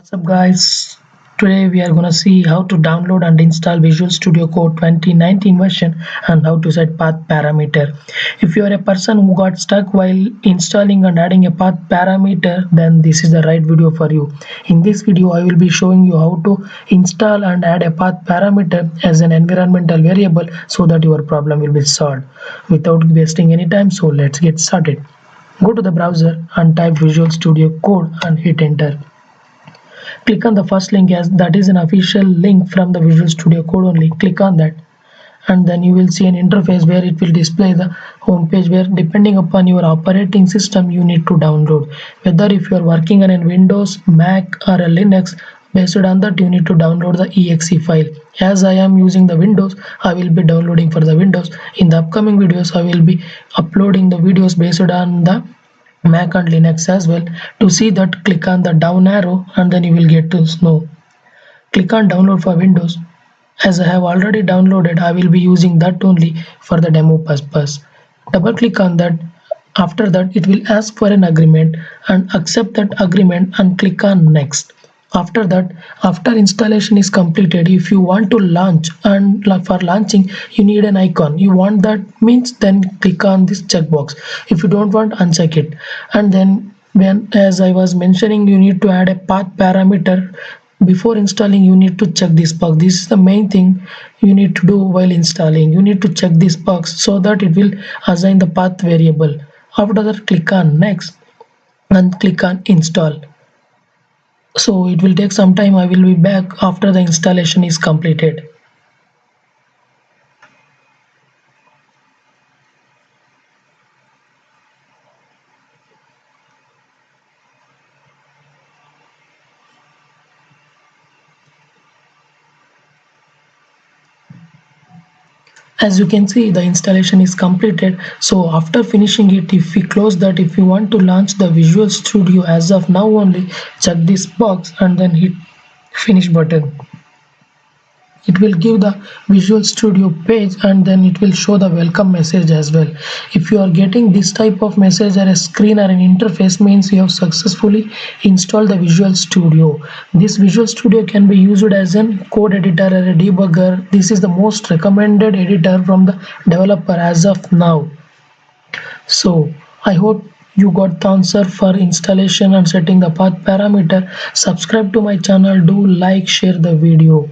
What's up guys? Today we are gonna see how to download and install Visual Studio Code 2019 version and how to set path parameter. If you are a person who got stuck while installing and adding a path parameter, then this is the right video for you. In this video I will be showing you how to install and add a path parameter as an environmental variable so that your problem will be solved. Without wasting any time, so let's get started. Go to the browser and type Visual Studio Code and hit enter. Click on the first link as that is an official link from the Visual Studio Code only. Click on that and then you will see an interface where it will display the home page where depending upon your operating system you need to download. Whether if you are working on a Windows, Mac or a Linux, based on that you need to download the exe file. As I am using the Windows, I will be downloading for the Windows. In the upcoming videos I will be uploading the videos based on the Mac and Linux as well. To see that, click on the down arrow and then you will get to know. Click on download for Windows. As I have already downloaded, I will be using that only for the demo purpose. Double click on that. After that it will ask for an agreement and accept that agreement and click on next. After that, after installation is completed, if you want to launch and for launching you need an icon, you want that means then click on this checkbox. If you don't want, uncheck it. And then when, as I was mentioning, you need to add a path parameter. Before installing you need to check this box. This is the main thing you need to do while installing. You need to check this box so that it will assign the path variable. After that, click on next and click on install. So it will take some time. I will be back after the installation is completed. As you can see, the installation is completed. So after finishing it, if we close that, if you want to launch the Visual Studio as of now only, check this box and then hit finish button. It will give the Visual Studio page and then it will show the welcome message as well. If you are getting this type of message or a screen or an interface, means you have successfully installed the Visual Studio. This Visual Studio can be used as a code editor or a debugger. This is the most recommended editor from the developer as of now. So I hope you got the answer for installation and setting the path parameter. Subscribe to my channel, do like, share the video.